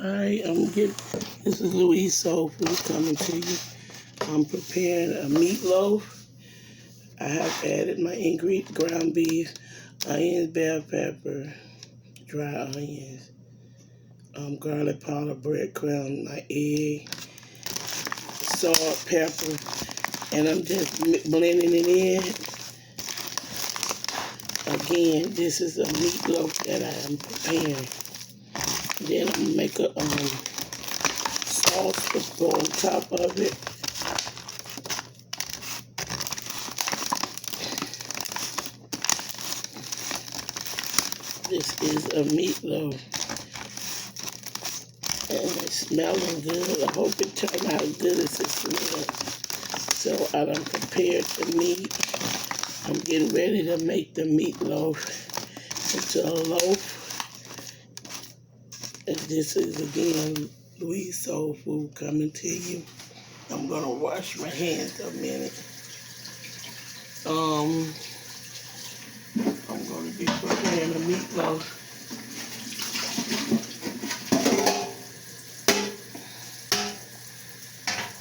Hi, this is Louise Soul Food coming to you. I'm preparing a meatloaf. I have added my ingredient: ground beef, onions, bell pepper, dry onions, garlic powder, breadcrumbs, my egg, salt, pepper, and I'm just blending it in. Again, this is a meatloaf that I am preparing. Then I'm gonna make a sauce to go on top of it. This is a meatloaf, and it's smelling good. I hope it turned out good as it smelled. So I done prepared the meat. I'm getting ready to make the meatloaf into a loaf. And this is again Louise Soul Food coming to you. I'm gonna wash my hands a minute. I'm gonna be preparing a meatloaf.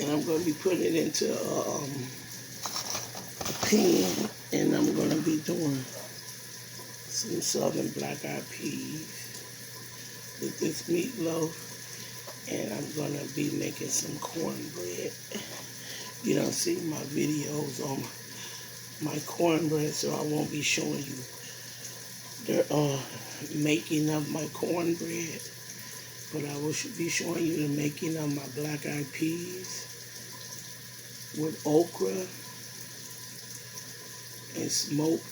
And I'm going to be putting it into a pan, and I'm going to be doing some southern black-eyed peas with this meatloaf, and I'm going to be making some cornbread. You don't see my videos on my cornbread, so I won't be showing you the making of my cornbread, but I will be showing you the making of my black-eyed peas with okra and smoked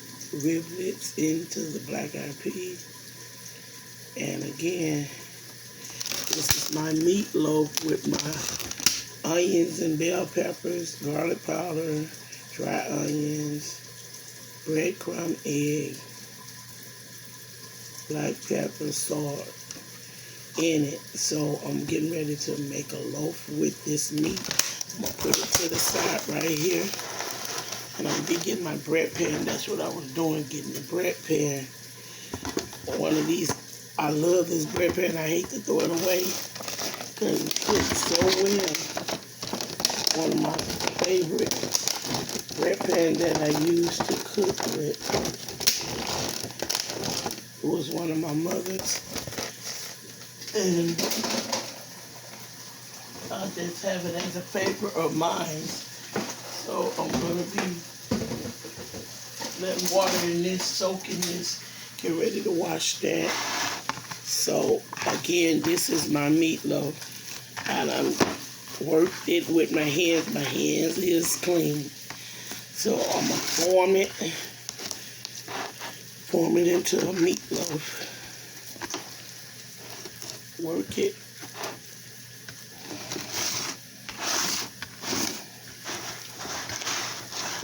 rivets into the black-eyed peas. And again, this is my meatloaf with my onions and bell peppers, garlic powder, dry onions, breadcrumb, egg, black pepper, salt in it. So I'm getting ready to make a loaf with this meat. I'm going to put it to the side right here. And I'm going to be getting my bread pan. That's what I was doing, getting the bread pan. One of these, I love this bread pan. I hate to throw it away because it cooks so well. One of my favorite bread pan that I used to cook with. It was one of my mother's. And I just have it as a favorite of mine. So I'm going to be letting water in this, soaking this, get ready to wash that. So again, this is my meatloaf. And I worked it with my hands. My hands is clean. So I'm going to form it into a meatloaf. Work it.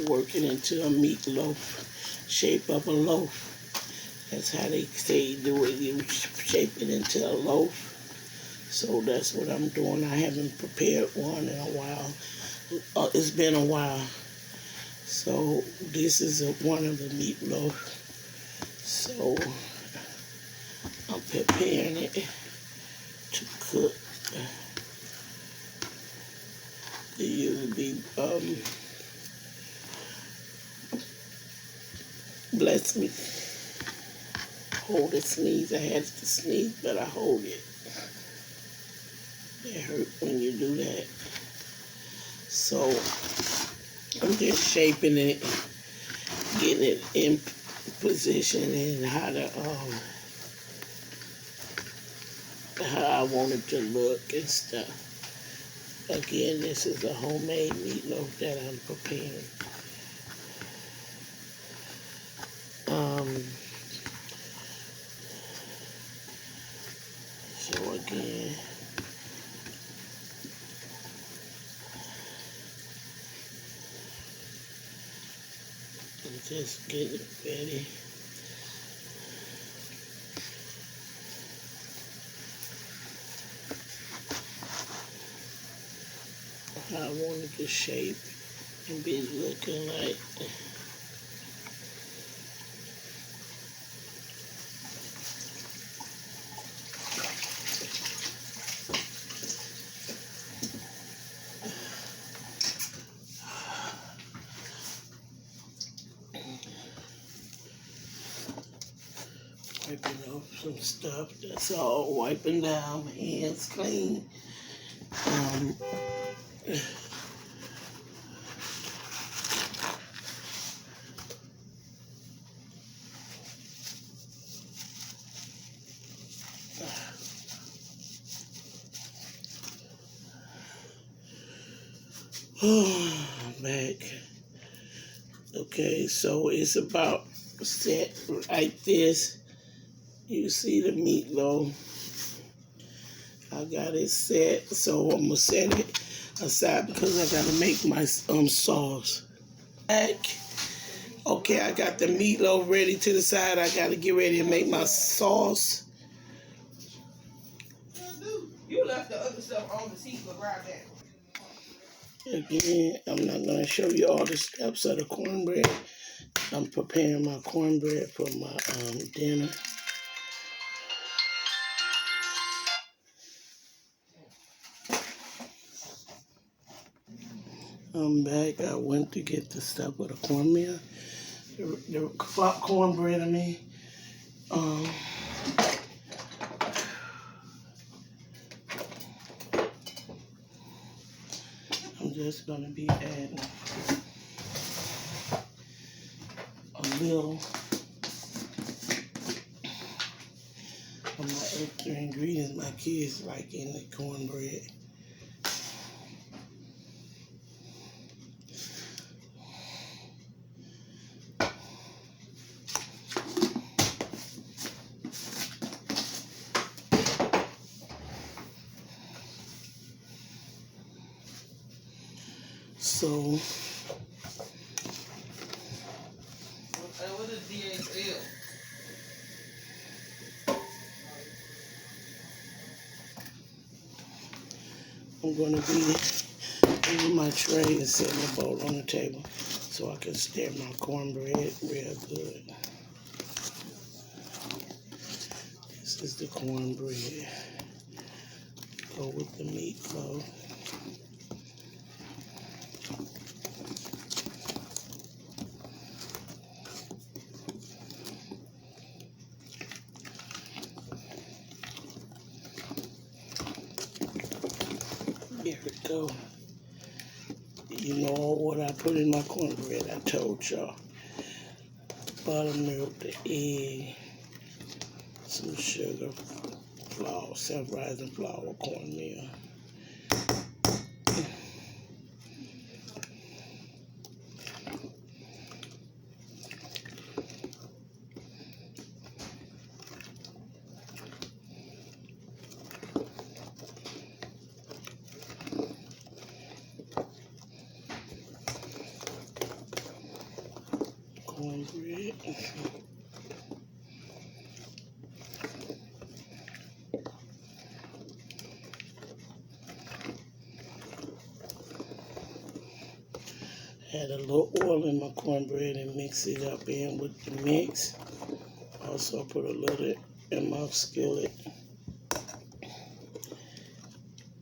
Work it into a meatloaf, shape of a loaf. That's how they say do it. You shape it into a loaf. So that's what I'm doing. I haven't prepared one in a while. It's been a while. So this is one of the meatloaf. So I'm preparing it to cook. It usually bless me. Hold a sneeze. I had to sneeze, but I hold it. It hurt when you do that. So I'm just shaping it, getting it in position, and how I want it to look and stuff. Again, this is a homemade meatloaf that I'm preparing. So again, I'm just getting it ready. How I want it to shape and be looking like. some stuff. That's all. Wiping down, my hands clean. Um, back. Okay, so it's about set like this. You see the meatloaf. I got it set, so I'm gonna set it aside because I gotta make my sauce. Back. Okay, I got the meatloaf ready to the side. I gotta get ready to make my sauce. You left the other stuff on the seat, but grab that. Again, I'm not gonna show you all the steps of the cornbread. I'm preparing my cornbread for my dinner. I'm back. I went to get the stuff with the cornmeal, the cornbread. I mean, I'm just gonna be adding a little of my extra ingredients my kids like in the cornbread. So, What is DHL? I'm gonna be moving my tray and setting the bowl on the table so I can stir my cornbread real good. This is the cornbread. Go with the meatloaf. Here we go. You know what I put in my cornbread? I told y'all. Buttermilk, the egg, some sugar, flour, self-rising flour, cornmeal. Cornbread. Add a little oil in my cornbread and mix it up in with the mix. Also put a little in my skillet.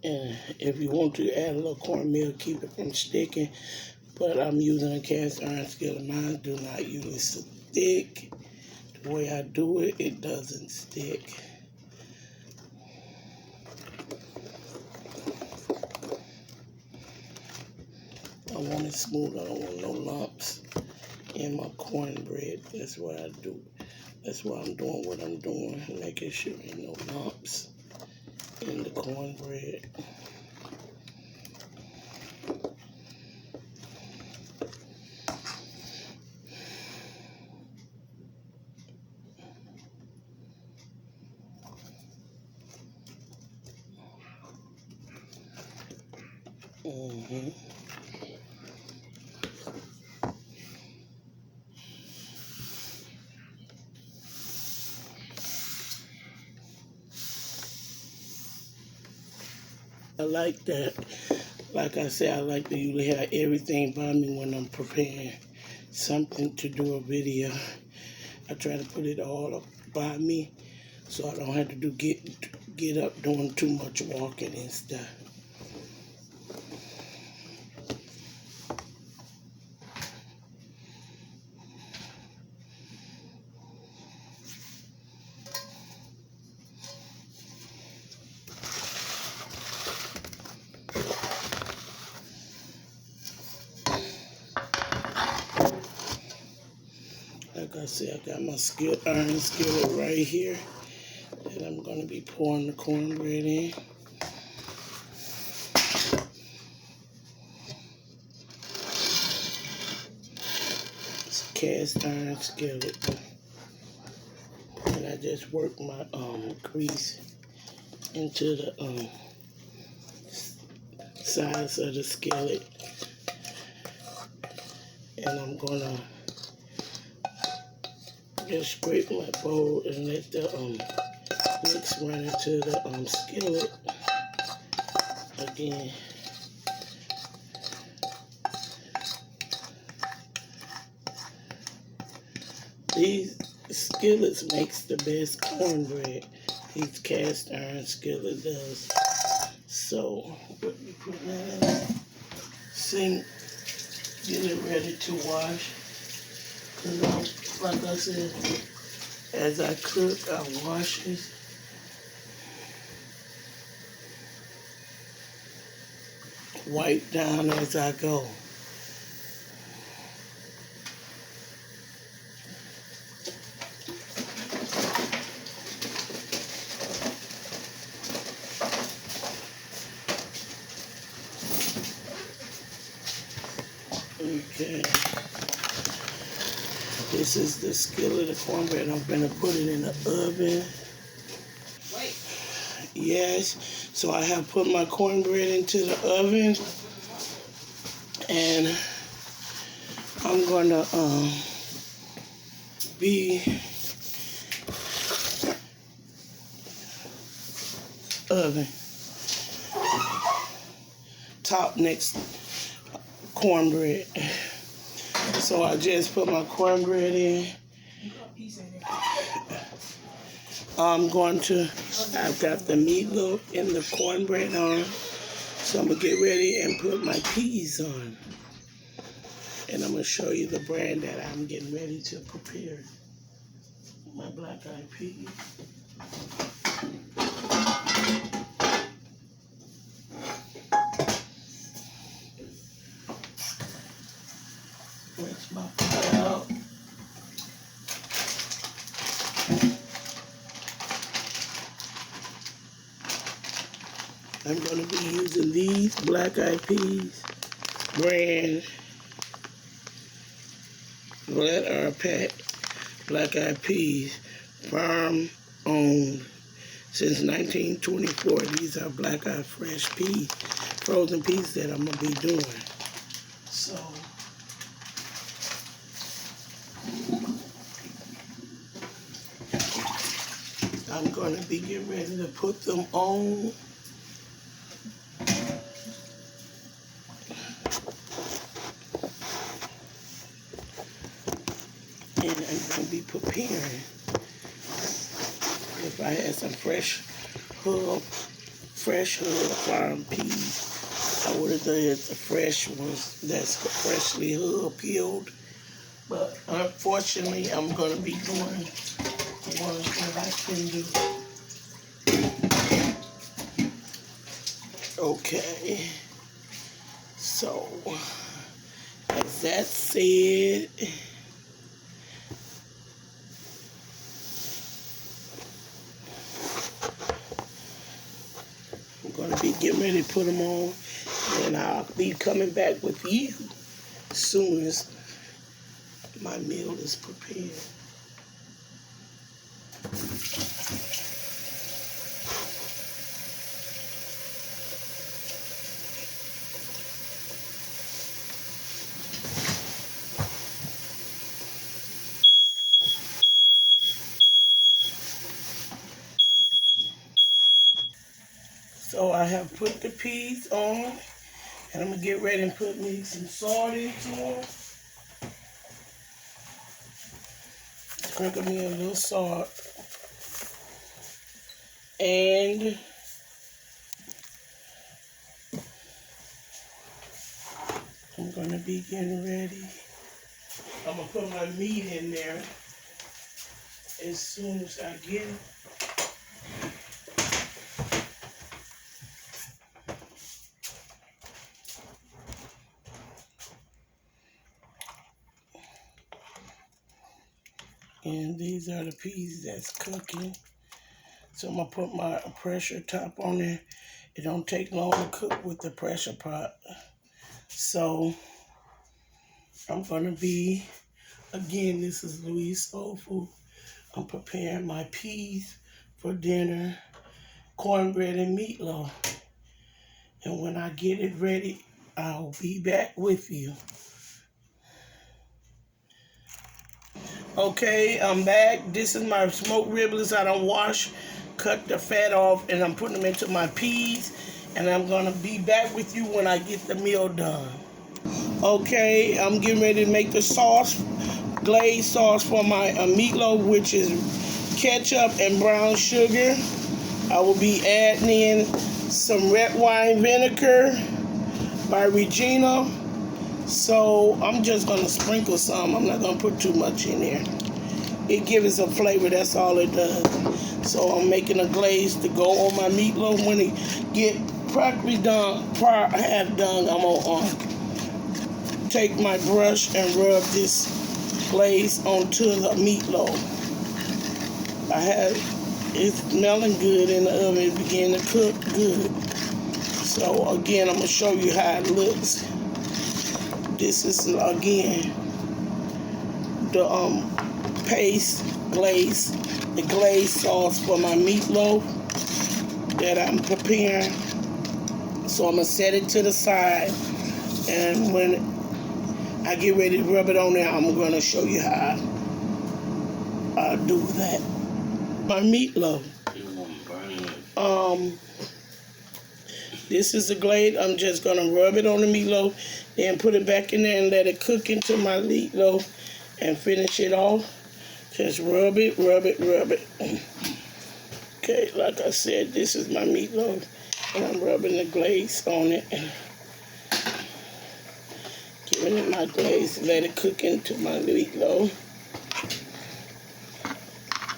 And if you want to add a little cornmeal, keep it from sticking. But I'm using a cast iron skillet. Mine do not usually stick. The way I do it, it doesn't stick. I want it smooth. I don't want no lumps in my cornbread. That's what I do. That's why I'm doing what I'm doing, making sure ain't no lumps in the cornbread. I like that. Like I said, I like to usually have everything by me when I'm preparing something to do a video. I try to put it all up by me so I don't have to get up doing too much walking and stuff. I see I got my iron skillet right here. And I'm going to be pouring the cornbread in. It's a cast iron skillet. And I just work my grease into the sides of the skillet. And I'm going to just scrape my bowl and let the mix run into the skillet again. These skillets makes the best cornbread. These cast iron skillet does. So let me put that in. Sink, get it ready to wash. Cause like I said, as I cook, I wash it. Wipe down as I go. Okay. This is the skillet of cornbread. I'm gonna put it in the oven. Wait. Yes. So I have put my cornbread into the oven, and I'm gonna be oven top next cornbread. So I just put my cornbread in. I've got the meatloaf and the cornbread on. So I'm gonna get ready and put my peas on. And I'm gonna show you the brand that I'm getting ready to prepare. My black-eyed peas. Rinse my pot out. I'm going to be using these black-eyed peas brand Let Our Pack black-eyed peas, farm owned since 1924. These are black-eyed fresh peas, frozen peas that I'm going to be doing. So I'm going to be getting ready to put them on. And I'm going to be preparing. If I had some fresh hub farm peas, I would have done the fresh ones that's freshly hub peeled. But unfortunately, I'm going to be doing the ones that I can do. Okay. So, as that said, I'm going to be getting ready to put them on, and I'll be coming back with you as soon as my meal is prepared. So I have put the peas on, and I'm going to get ready and put me some salt into them. Sprinkle me a little salt. And I'm going to be getting ready. I'm going to put my meat in there as soon as I get it. And these are the peas that's cooking. So I'm gonna put my pressure top on there. It don't take long to cook with the pressure pot. So I'm gonna be, again, this is Louise Soul Food. I'm preparing my peas for dinner, cornbread and meatloaf. And when I get it ready, I'll be back with you. Okay, I'm back. This is my smoked riblets I don't wash. Cut the fat off, and I'm putting them into my peas. And I'm gonna be back with you when I get the meal done. Okay, I'm getting ready to make the sauce, glazed sauce for my meatloaf, which is ketchup and brown sugar. I will be adding in some red wine vinegar by Regina. So I'm just gonna sprinkle some. I'm not gonna put too much in there. It gives it a flavor, that's all it does. So I'm making a glaze to go on my meatloaf. When it get practically done, half done, I'm gonna take my brush and rub this glaze onto the meatloaf. It's smelling good in the oven. It's beginning to cook good. So again, I'm gonna show you how it looks. This is again the the glaze sauce for my meatloaf that I'm preparing. So I'm gonna set it to the side, and when I get ready to rub it on there, I'm gonna show you how I do that. My meatloaf. This is the glaze. I'm just gonna rub it on the meatloaf, then put it back in there and let it cook into my meatloaf and finish it off. Just rub it, rub it, rub it. Okay, like I said, this is my meatloaf, and I'm rubbing the glaze on it. Giving it my glaze, let it cook into my meatloaf.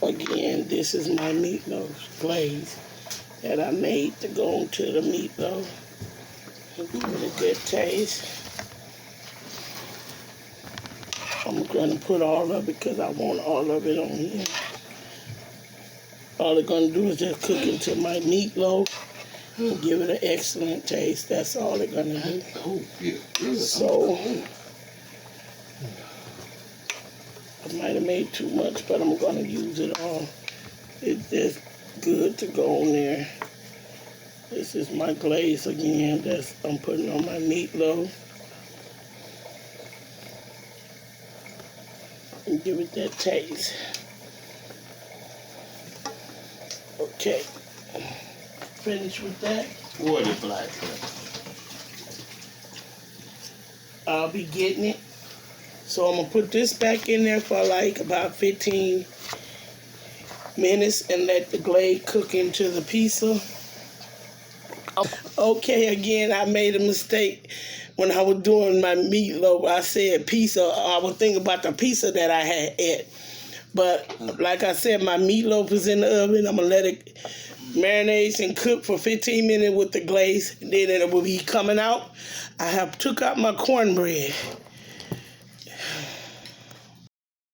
Again, this is my meatloaf glaze that I made to go into the meatloaf. Give it a good taste. I'm going to put all of it because I want all of it on here. All they're going to do is just cook into my meatloaf and give it an excellent taste. That's all they're going to do. So, I might have made too much, but I'm going to use it all. It's just good to go on there. This is my glaze again that I'm putting on my meatloaf. And give it that taste. Okay. Finish with that. What is black pepper? I'll be getting it. So I'm going to put this back in there for like about 15 minutes and let the glaze cook into the pizza. Okay, again, I made a mistake when I was doing my meatloaf. I said pizza. I was thinking about the pizza that I had ate. But like I said, my meatloaf is in the oven. I'm going to let it marinate and cook for 15 minutes with the glaze. And then it will be coming out. I have took out my cornbread.